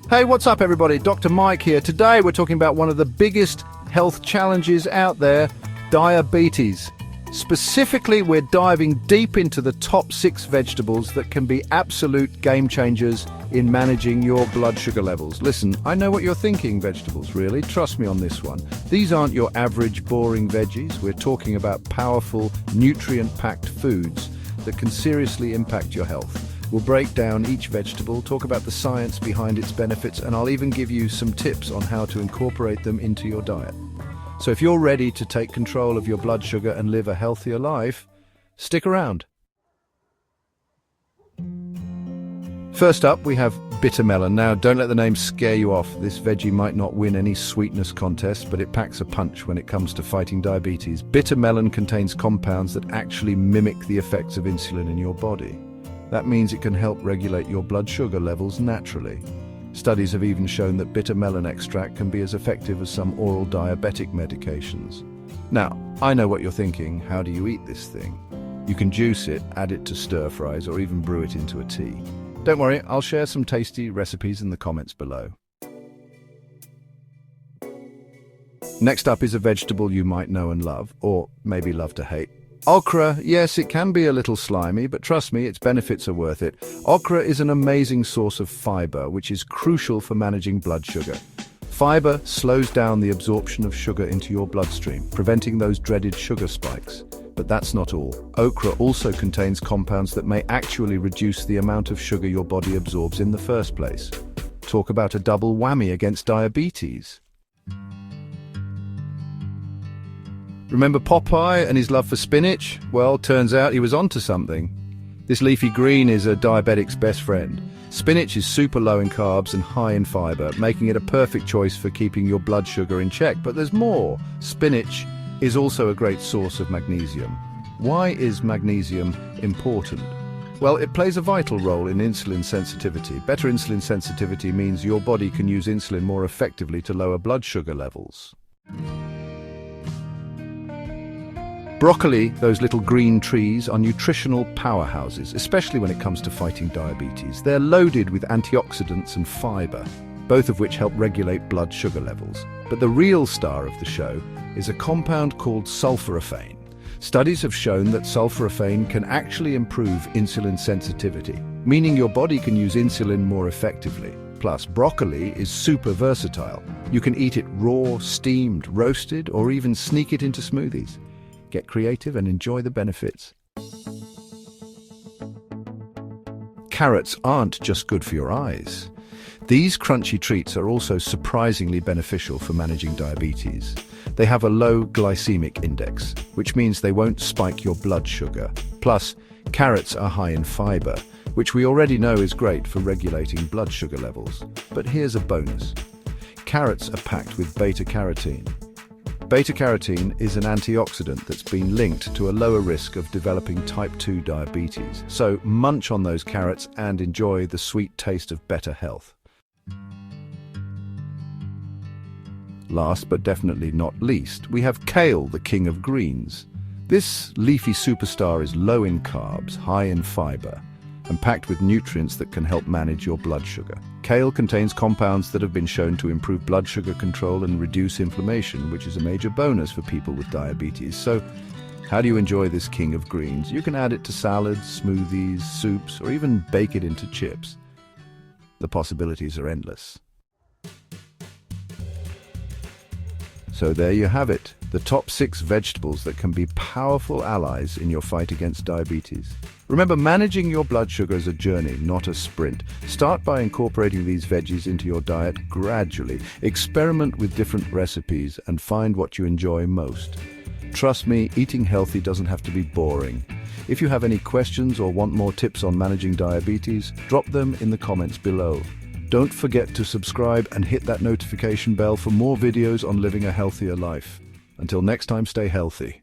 Hey, what's up everybody? Dr. Mike here. Today we're talking about one of the biggest health challenges out there, diabetes. Specifically, we're diving deep into the top 6 vegetables that can be absolute game changers in managing your blood sugar levels. Listen, I know what you're thinking, vegetables, really. Trust me on this one. These aren't your average boring veggies. We're talking about powerful, nutrient-packed foods that can seriously impact your health. We'll break down each vegetable, talk about the science behind its benefits, and I'll even give you some tips on how to incorporate them into your diet. So if you're ready to take control of your blood sugar and live a healthier life, stick around. First up, we have bitter melon. Now, don't let the name scare you off. This veggie might not win any sweetness contest, but it packs a punch when it comes to fighting diabetes. Bitter melon contains compounds that actually mimic the effects of insulin in your body. That means it can help regulate your blood sugar levels naturally. Studies have even shown that bitter melon extract can be as effective as some oral diabetic medications. Now, I know what you're thinking. How do you eat this thing? You can juice it, add it to stir fries, or even brew it into a tea. Don't worry, I'll share some tasty recipes in the comments below. Next up is a vegetable you might know and love, or maybe love to hate. Okra. Yes, it can be a little slimy, but trust me, its benefits are worth it. Okra is an amazing source of fiber, which is crucial for managing blood sugar. Fiber slows down the absorption of sugar into your bloodstream, preventing those dreaded sugar spikes. But that's not all. Okra also contains compounds that may actually reduce the amount of sugar your body absorbs in the first place. Talk about a double whammy against diabetes. Remember Popeye and his love for spinach? Well, turns out he was onto something. This leafy green is a diabetic's best friend. Spinach is super low in carbs and high in fiber, making it a perfect choice for keeping your blood sugar in check. But there's more. Spinach is also a great source of magnesium. Why is magnesium important? Well, it plays a vital role in insulin sensitivity. Better insulin sensitivity means your body can use insulin more effectively to lower blood sugar levels. Broccoli, those little green trees, are nutritional powerhouses, especially when it comes to fighting diabetes. They're loaded with antioxidants and fiber, both of which help regulate blood sugar levels. But the real star of the show is a compound called sulforaphane. Studies have shown that sulforaphane can actually improve insulin sensitivity, meaning your body can use insulin more effectively. Plus, broccoli is super versatile. You can eat it raw, steamed, roasted, or even sneak it into smoothies. Get creative and enjoy the benefits. Carrots aren't just good for your eyes. These crunchy treats are also surprisingly beneficial for managing diabetes. They have a low glycemic index, which means they won't spike your blood sugar. Plus, carrots are high in fiber, which we already know is great for regulating blood sugar levels. But here's a bonus. Carrots are packed with beta-carotene. Beta-carotene is an antioxidant that's been linked to a lower risk of developing type 2 diabetes. So munch on those carrots and enjoy the sweet taste of better health. Last but definitely not least, we have kale, the king of greens. This leafy superstar is low in carbs, high in fiber, and packed with nutrients that can help manage your blood sugar. Kale contains compounds that have been shown to improve blood sugar control and reduce inflammation, which is a major bonus for people with diabetes. So, how do you enjoy this king of greens? You can add it to salads, smoothies, soups, or even bake it into chips. The possibilities are endless. So there you have it, the top 6 vegetables that can be powerful allies in your fight against diabetes. Remember, managing your blood sugar is a journey, not a sprint. Start by incorporating these veggies into your diet gradually. Experiment with different recipes and find what you enjoy most. Trust me, eating healthy doesn't have to be boring. If you have any questions or want more tips on managing diabetes, drop them in the comments below. Don't forget to subscribe and hit that notification bell for more videos on living a healthier life. Until next time, stay healthy.